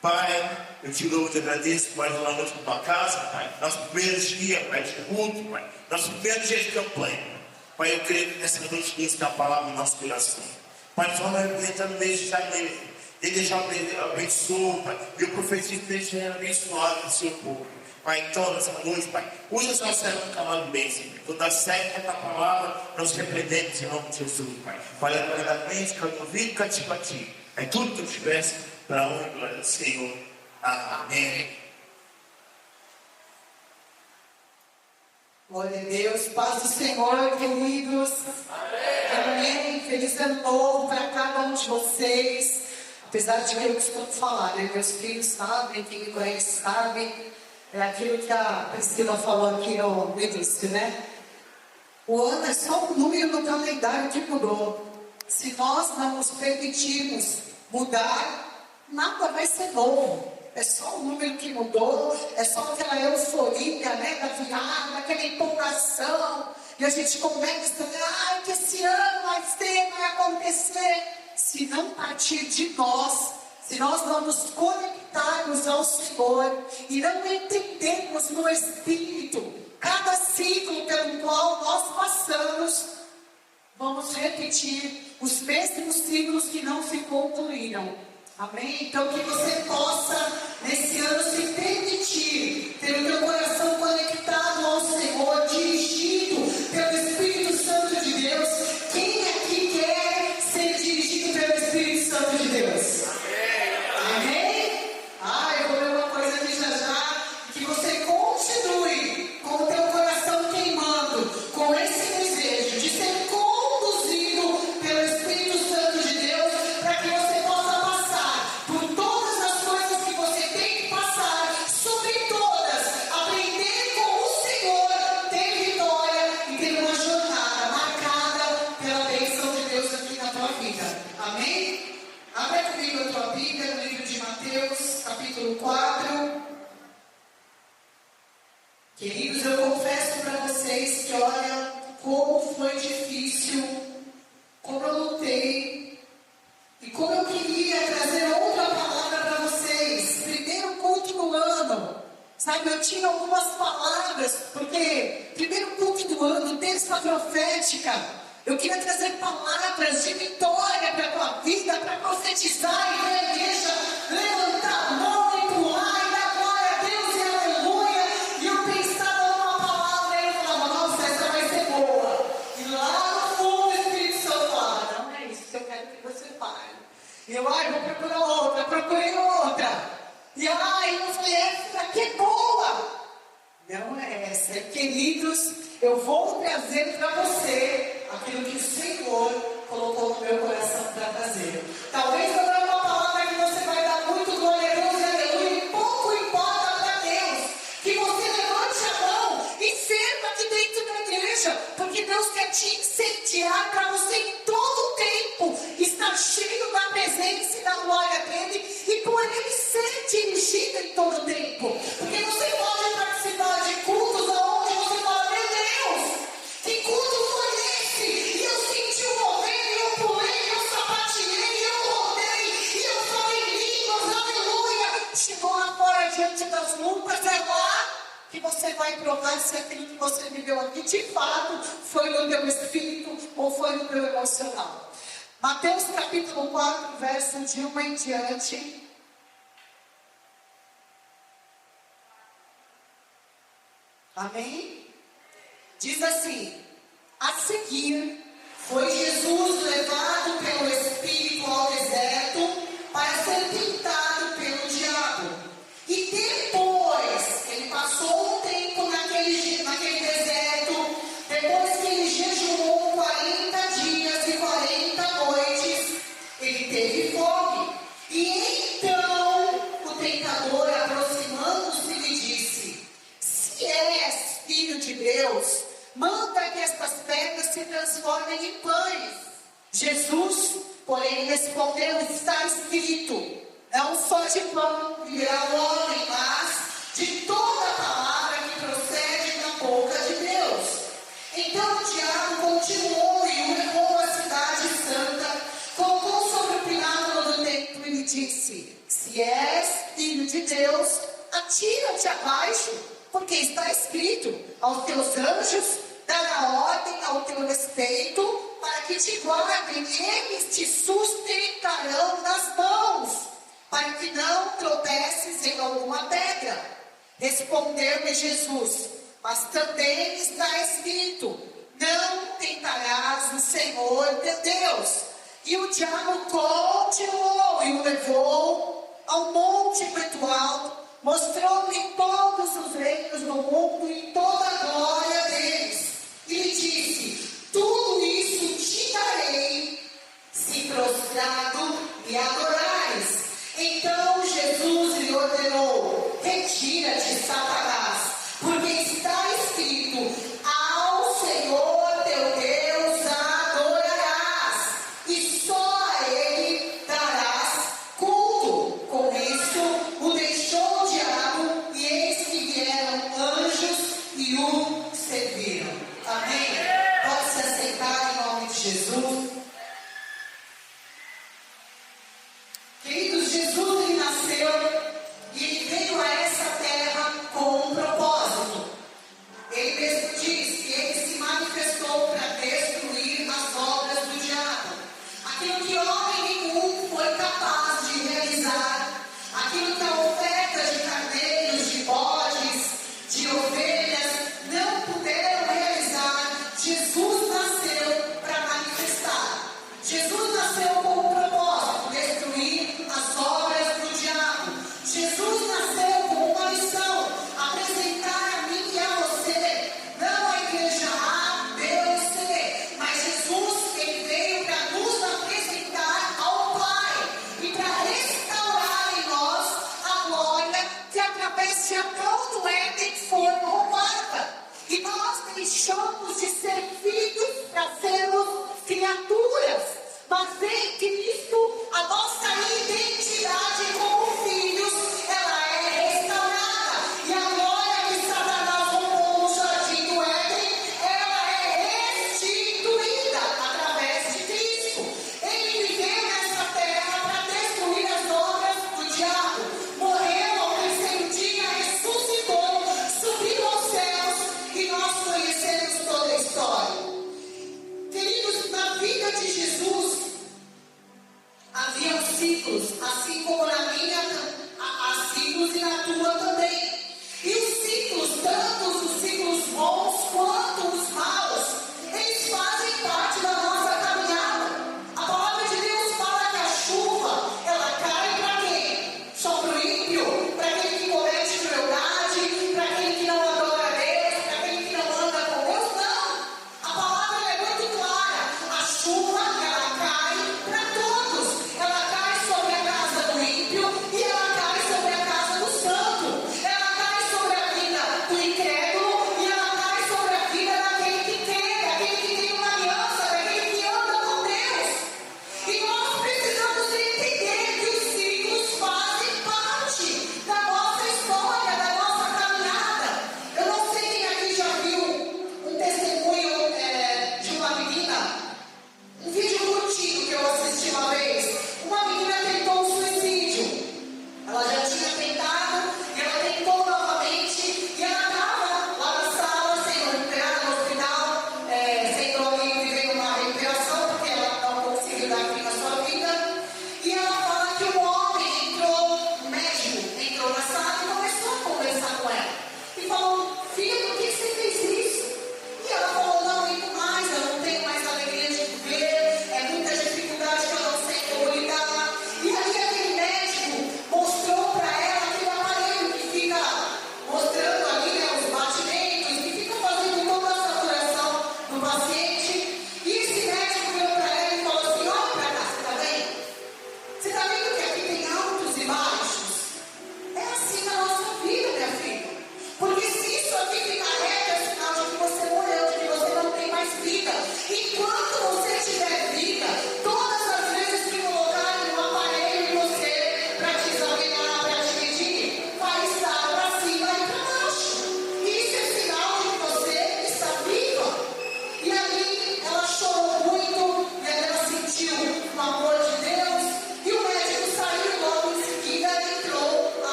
Pai, eu te louvo e te agradeço mais uma noite na tua casa, Pai. Nosso primeiro dia, Pai, de culto, Pai. Nosso primeiro dia de campanha. Pai, eu creio que nessa noite tem a palavra no nosso coração. Pai, nós vamos entrar no mês de janeiro. Ele já abençoou, Pai. E eu profetizo que ele já é abençoado no seu povo. Pai, então, nessa noite, Pai, usa a sua serva no canal de bênção. Toda certa a palavra, nós repreendemos em nome de Jesus, Pai. Pai, verdadeiramente, que eu duvido cativo a ti. É tudo que eu tivesse para a honra e glória do Senhor. Amém. Glória a Deus, paz do Senhor, queridos. Amém. Feliz ano novo para cada um de vocês. Apesar de que eu costumo falar, né? Meus filhos sabem, quem me conhece sabe. É aquilo que a Priscila falou aqui no início, né? O ano é só um número no calendário que mudou. Se nós não nos permitirmos mudar, nada vai ser novo. É só o número que mudou, é só aquela euforia, né, da virada, aquela empolgação. E a gente começa, que esse ano vai ser, vai acontecer. Se não partir de nós, se nós não nos conectarmos ao Senhor e não entendermos no Espírito cada ciclo pelo qual nós passamos, vamos repetir os mesmos ciclos que não se concluíram. Amém? Então que você possa, nesse ano, se permitir ter o teu coração conectado ao Senhor, dirigido pelo Espírito Santo de Deus. Quem aqui quer ser dirigido pelo Espírito Santo de Deus? Amém? Eu vou ler uma coisa aqui já. Que você continue com o teu coração queimando, com esse desejo de ser conduzido pelo Espírito Santo de Deus, para que você possa passar por todas as coisas que você tem que passar, sobre todas, aprender com o Senhor, ter vitória e ter uma jornada marcada pela bênção de Deus aqui na tua vida. Amém? Abre comigo a tua Bíblia no livro de Mateus, capítulo 4. Queridos, eu confesso para vocês que, olha, como foi difícil, como eu lutei, e como eu queria trazer outra palavra para vocês. Primeiro culto do ano, sabe, eu tinha algumas palavras, porque primeiro culto do ano, terça profética, eu queria trazer palavras de vitória para a tua vida, para profetizar e ver a igreja levantar a mão e pular e dar glória a Deus e aleluia. E eu pensava numa palavra e eu falava, nossa, essa vai ser boa. E lá no fundo o Espírito Santo falava, não é isso que eu quero que você fale. E eu, vou procurar outra, procurei outra. E eu falei, essa aqui é boa. Não é essa, queridos, eu vou trazer para você aquilo que o Senhor colocou no meu coração para trazer. Talvez não é uma palavra que você vai dar muito glória a Deus e aleluia, e pouco importa para Deus que você levante a mão e serva aqui dentro da igreja, porque Deus quer te incendiar para você em todo o tempo estar cheio da presença e da glória dele, e por ele ser dirigido em todo o tempo. Porque você pode participar de cultos onde você fala, meu Deus, que culto foi esse? E eu senti o mover, e eu pulei, e eu sapateei, e eu rodei, e eu falei línguas, aleluia. Chegou lá fora diante das lutas, é lá que você vai provar se aquilo que você viveu aqui de fato foi no teu espírito ou foi no teu emocional. Mateus capítulo 4, verso de 1 em diante. Amém? Diz assim: a seguir, foi Jesus levado pelo Espírito ao deserto para ser tentado pelo diabo. E depois, ele passou um tempo naquele deserto, depois que ele jejuou 40 dias e 40 noites, ele teve fome. E então, o tentador, aproximando-se, lhe disse: se és filho de Deus, manda que estas pedras se transformem em pães. Jesus, porém, respondeu: está escrito, não só de pão viverá o homem, mas de toda a palavra que procede da boca de Deus. Então o diabo continuou e o levou à cidade santa, colocou sobre o pináculo do templo e lhe disse: se és Deus, atira-te abaixo, porque está escrito: aos teus anjos dará ordem ao teu respeito, para que te guardem, eles te sustentarão nas mãos, para que não tropeces em alguma pedra. Respondeu-me Jesus: mas também está escrito: não tentarás o Senhor teu Deus. E o diabo continuou e o levou ao monte muito alto, mostrou-lhe todos os reinos do mundo e toda a glória deles. E lhe disse: tudo isso te darei, se prostrado me adorares. Então Jesus lhe ordenou: retira-te, Satanás, porque está escrito: ao Senhor teu Deus adorarás, e só a Ele darás culto. Com isso o deixou o diabo, e eis que vieram anjos e o serviram. Amém? Pode se assentar em nome de Jesus. Queridos, Jesus ele nasceu e ele veio a essa terra com um propósito. Ele mesmo diz que ele se manifestou para destruir as obras do diabo. Aquilo que homem nenhum foi capaz de realizar, aquilo que a oferta de carneiros, de bodes, de ovelhas não puderam realizar, Jesus nasceu para manifestar. Jesus nasceu com um propósito: destruir as obras do diabo. Jesus nasceu com uma missão: apresentar a mim e a você, não a igreja A, B ou C, mas Jesus, ele veio para nos apresentar ao Pai e para restaurar em nós a glória que através de Adão no Éden foi roubada. E nós deixamos de ser filhos para sermos criaturas. Mas em Cristo, a nossa identidade como filhos, ela é restaurada. E a glória que Satanás roubou no jardim do Éden, ela é restituída através de Cristo. Ele viveu nessa terra para destruir as obras do diabo. Morreu ao terceiro dia, ressuscitou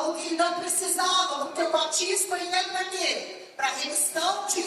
algo que ele não precisava, porque o batismo ele é para quê? Para remissão de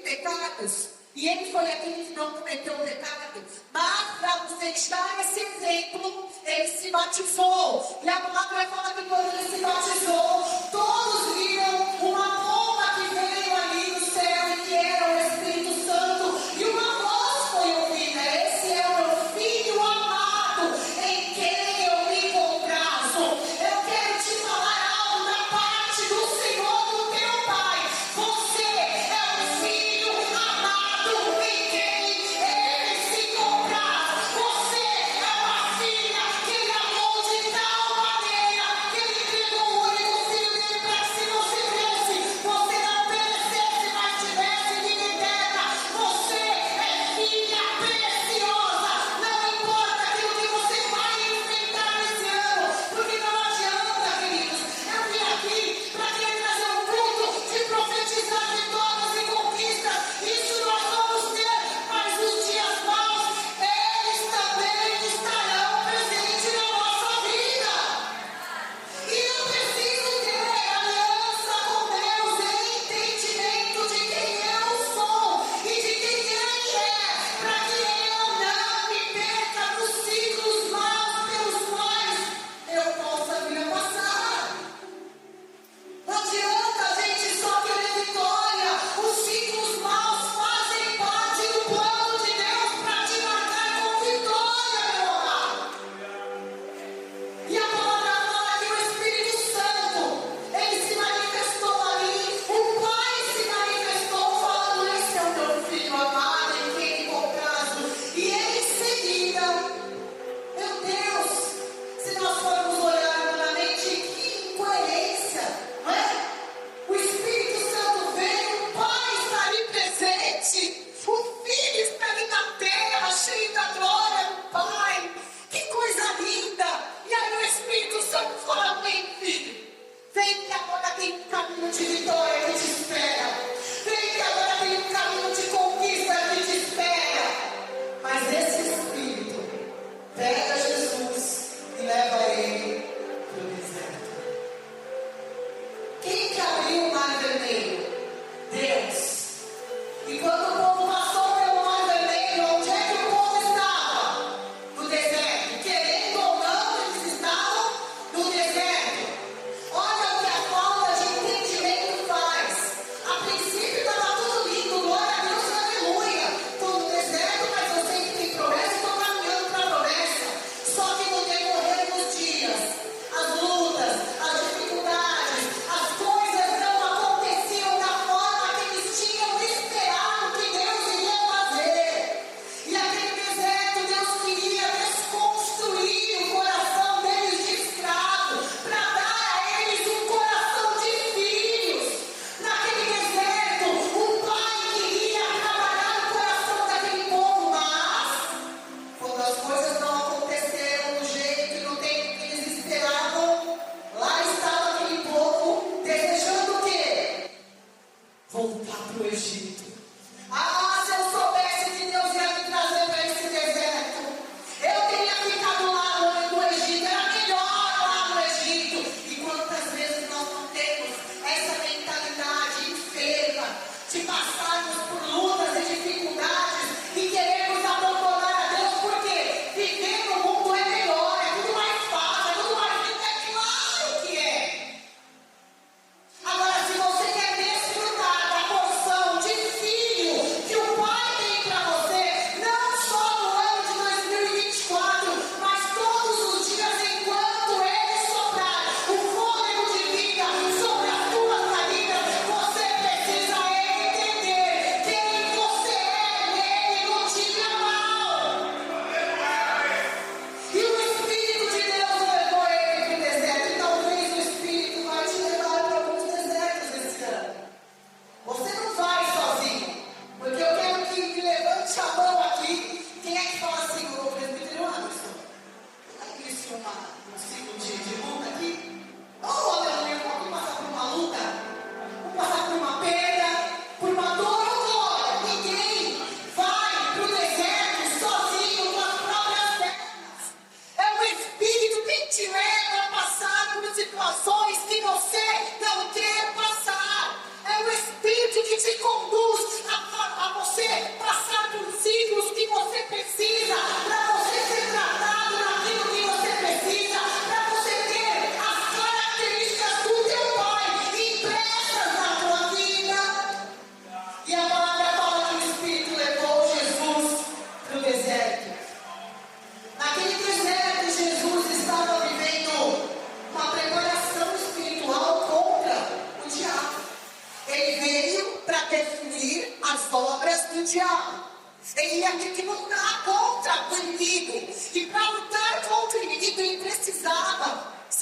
pecados. E ele foi aquele que não cometeu pecado. Mas, para vocês darem esse exemplo, ele se batizou. E a palavra fala que quando ele se batizou, todos viram uma bomba que veio ali do céu, e que era o Espírito Santo. E uma voz foi ouvida: esse é o meu filho amado, em quem eu me comprazo. Eu quero te falar algo da parte do Senhor, do teu Pai. Você é o filho amado em quem ele se compraz. Você é uma filha que ele amou de tal maneira que ele entregou o único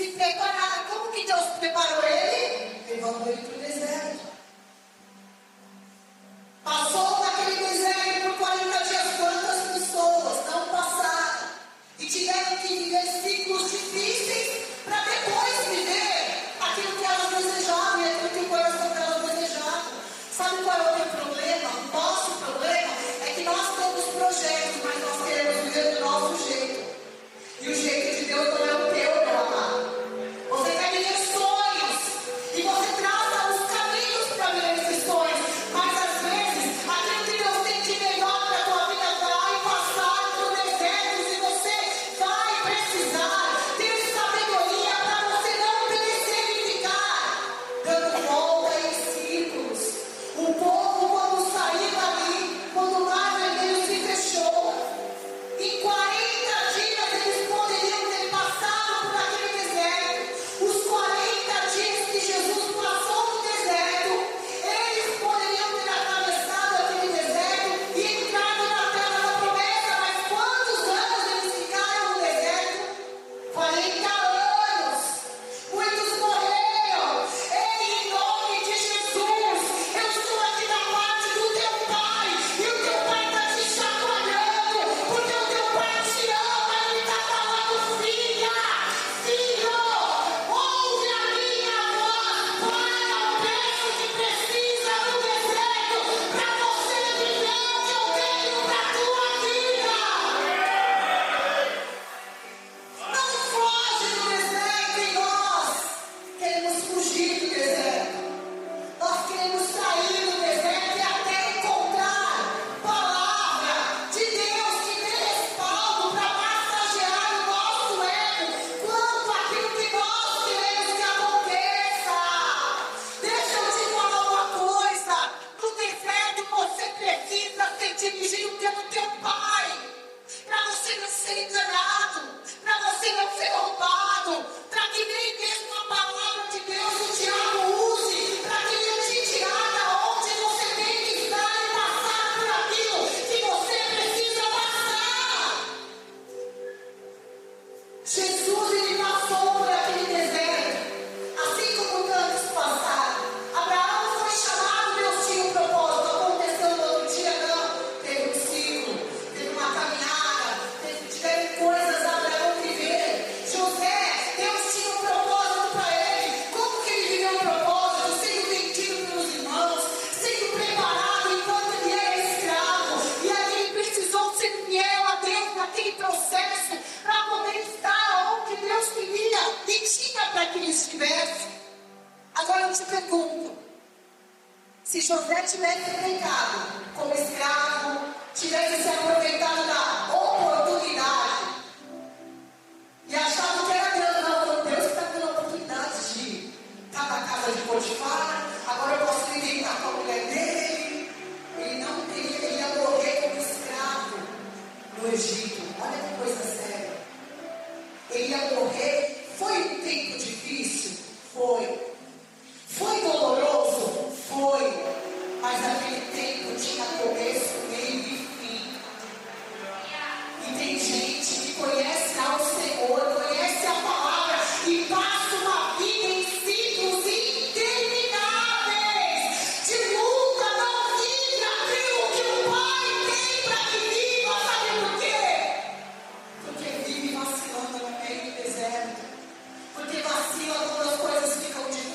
se preparar. Como que Deus preparou ele? Levando ele para o deserto. Passou naquele deserto por 40 dias. Quantas pessoas não passaram e tiveram que viver ciclos difíceis para depois viver aquilo que elas desejavam e aquilo que o coração delas desejava? Sabe qual é o meu problema? O nosso problema é que nós temos projetos, mas nós queremos viver do nosso jeito. E o jeito de Deus não é o teu, meu amado. Você quer viver sonhos e você traça os caminhos para viver esses sonhos, mas às vezes aquilo que Deus tem de melhor para a tua vida vai passar por desertos e você vai precisar ter sabedoria para você não perecer e ficar dando volta em círculos. O povo, quando saiu dali, quando o mar vermelho se fechou, em 40 dias eles poderiam ter passado por aquele deserto. Os 40 dias que Jesus passou no deserto, eles poderiam ter atravessado aquele deserto e entrado na terra da promessa. Mas quantos anos eles ficaram no deserto? 40 anos. Muitos morreram. Ei, em nome de Jesus, eu estou aqui da parte do teu Pai. E o teu Pai está te chacoalhando, porque o teu Pai te ama. Ele está falando, filha, filho, ouve a minha voz. Paga o preço que precisa no deserto para você viver o que eu tenho para a tua vida. Não foge do deserto e nós queremos fugir do deserto. Nós queremos sair do deserto e até encontrar palavra de Deus que dê respaldo para massagear o nosso ego quanto àquilo que nós queremos que aconteça. Deixa eu te falar uma coisa. No deserto você precisa ser dirigido pelo teu Pai. Para você não ser enganado, para você não ser roubado, para que nem mesmo a palavra de Deus o diabo use, para que ele te tirar da onde você tem que estar e passar por aquilo que você precisa passar. Jesus, ele passou por aquele deserto, assim como tantos passaram. Abraão foi chamado, Deus tinha um propósito. Aconteceu no outro dia, não. Teve um ciclo, teve uma caminhada, tiveram coisas a Abraão viver. José, Deus tinha um propósito para ele. Como que ele viveu um propósito? Sendo vendido pelos irmãos, sendo preparado enquanto ele era escravo. E aí ele precisou ser fiel a Deus naquele processo para poder estar onde Deus queria e tinha para que ele estivesse. Agora eu te pergunto, se José tivesse pecado como escravo, tivesse se aproveitado da oportunidade e achado que era Deus, não, Deus está dando a oportunidade de estar na casa de Potifar, agora eu posso me deitar com a mulher dele. Ele não teria, ele ia morrer como escravo no Egito. Olha que coisa séria. Ele ia morrer. Foi um tempo difícil? Foi. Foi doloroso? Foi. Mas aquele tempo tinha começo, meio e fim. E tem gente que conhece ao Senhor, conhece a palavra e passa uma vida em ciclos intermináveis de luta, não vive aquilo que o Pai tem para que viva. Sabe por quê? Porque vive vacilando no meio do deserto. Porque vacila quando as coisas ficam difíceis.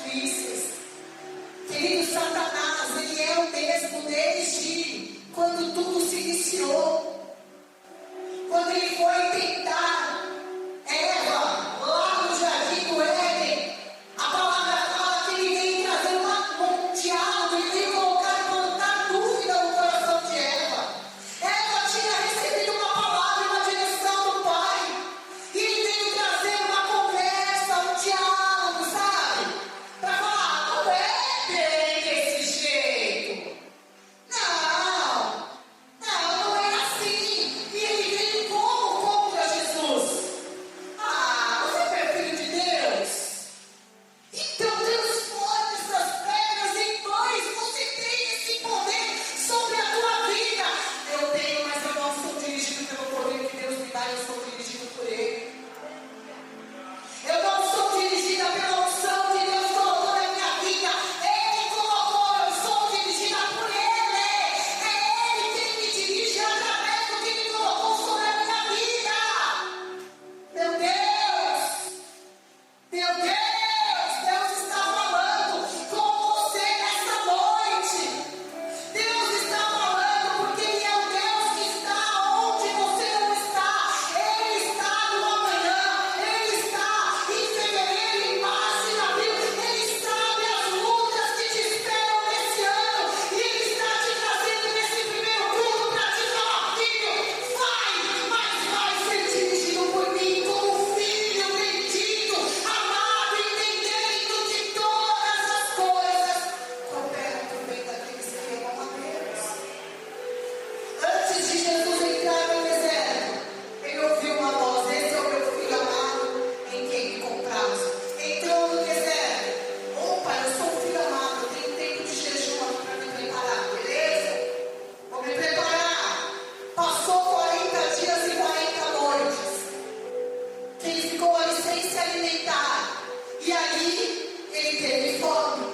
alimentar. E aí, ele teve fome.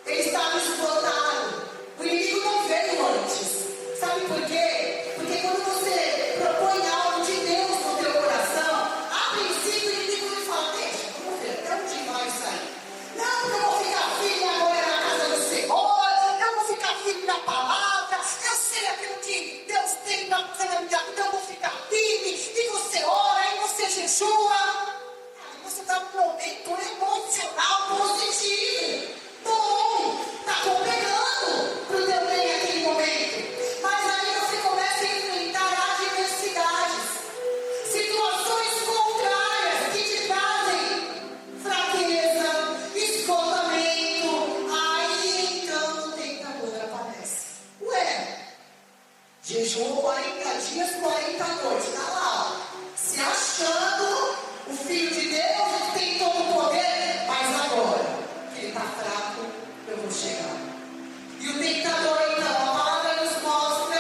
Ele estava esgotado. O inimigo não veio antes. Sabe por quê? Porque quando você propõe algo de Deus no teu coração, a princípio o inimigo me fala, deixa, vamos ver, até onde vai sair? Não, eu vou ficar firme agora na casa do Senhor, eu vou ficar firme na palavra, eu sei aquilo que Deus tem para fazer na minha vida, eu vou ficar firme, e você ora, e você jejua. Você está num momento emocional positivo. Bom, está cooperando para o teu bem naquele momento. Mas aí você começa a enfrentar adversidades, situações contrárias que te trazem fraqueza, esgotamento. Aí então o tentador aparece. Ué, jejuou 40 dias, 40 noites. Está lá, se achando o Filho de Deus, que tem todo o poder. Mas agora que ele está fraco, eu vou chegar. E o tentador, então, a palavra nos mostra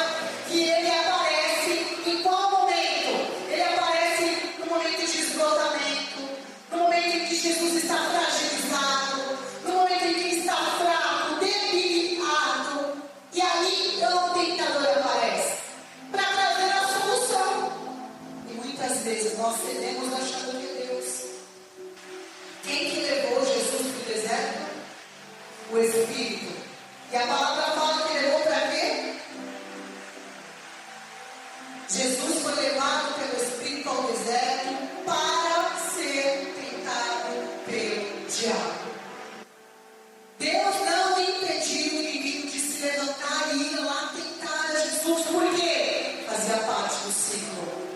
que ele aparece em qual momento? Ele aparece no momento de esgotamento, no momento em que Jesus está fragilizado, no momento em que ele está fraco, debilitado. E aí, então, o tentador aparece para trazer a solução. E muitas vezes nós cedemos achando que é Deus. Quem que levou Jesus para o deserto? O Espírito. E a palavra fala que levou para quê? Jesus foi levado pelo Espírito ao deserto para ser tentado pelo diabo. Deus não impediu o inimigo de se levantar e ir lá tentar a Jesus. Por quê? Fazia parte do ciclo.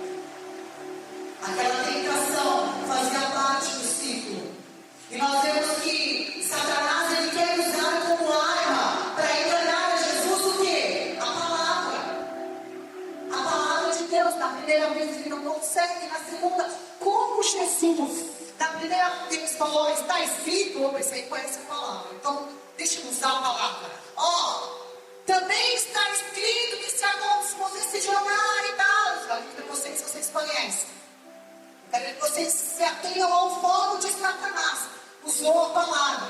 Aquela tentação fazia parte do ciclo. E nós vemos que Satanás ele quer usar como arma para enganar a Jesus o quê? A palavra. A palavra de Deus. Na primeira vez ele não consegue, na segunda, como Jesus? Na primeira vez falou, está escrito, eu pensei, conhece a palavra. Então, deixa eu usar a palavra. Também está escrito que se você se jogar e tal. Eu digo para vocês, se vocês conhecem. Quero que vocês se atenham ao fogo de Satanás. Usou a palavra.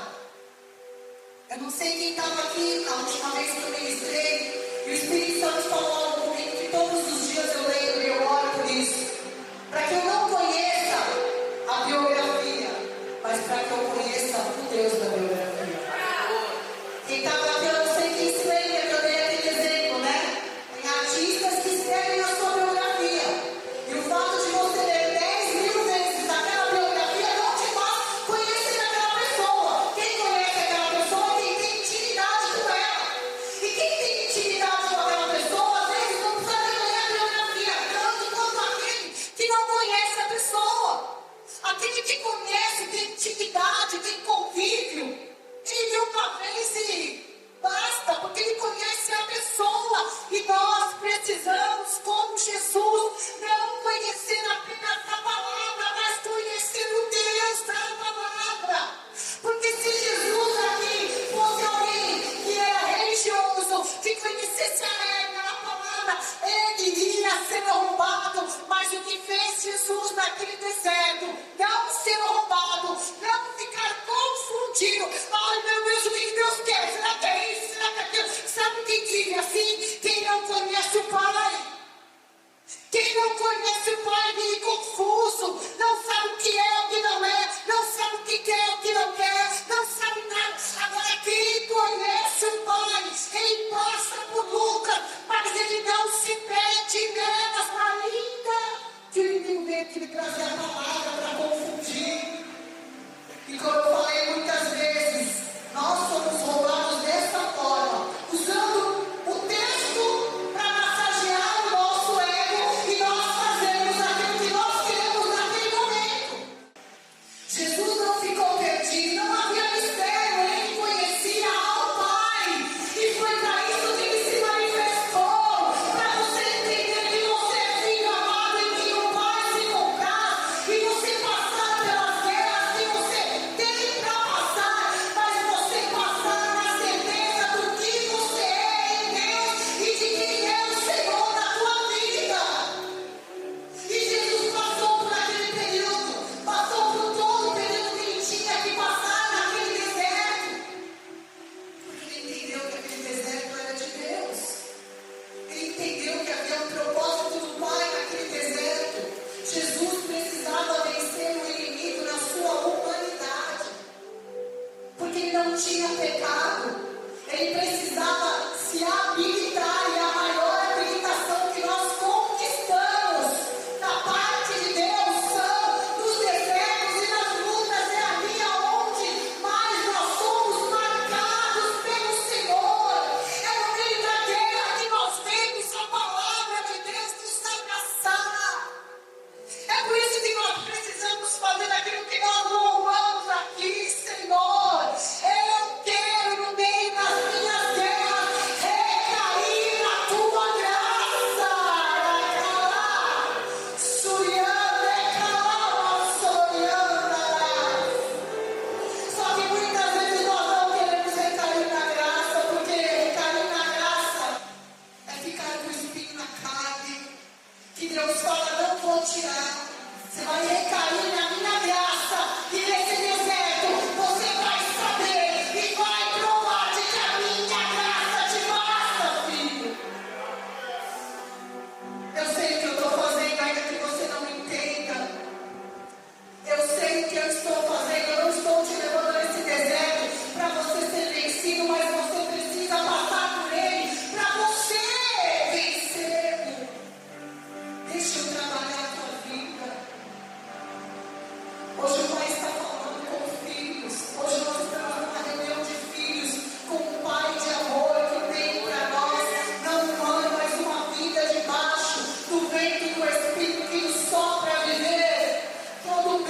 Eu não sei quem estava aqui na última vez que eu ministrei. E o Espírito Santo falou algo comigo que todos os dias eu leio e eu oro por isso. Para que eu não conheça a biografia, mas para que eu conheça o Deus da biografia. Quem estava aqui, eu não sei quem se lembra, que eu dei aquele exemplo, né? Tem artistas que escrevem a sua biografia. E o fato de você ler 10.000 vezes aquela biografia não te faz conhecer aquela pessoa. Quem conhece aquela pessoa, quem tem intimidade com ela. E quem tem intimidade com aquela pessoa, às vezes não precisa nem ler a biografia, tanto quanto aquele que não conhece a pessoa. Aquele que conhece, tem intimidade, tem convívio. Ele viu uma vez e basta, porque ele conhece a pessoa. E nós precisamos, como Jesus, não conhecer apenas a palavra, mas conhecer o Deus da palavra. Porque se Jesus aqui fosse alguém que era religioso, que conhecesse a regra, a palavra, ele iria ser roubado. Mas o que fez Jesus naquele deserto, não ser roubado,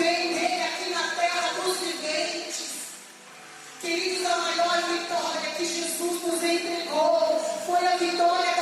bem dele aqui na terra dos viventes. Queridos, a maior vitória que Jesus nos entregou foi a vitória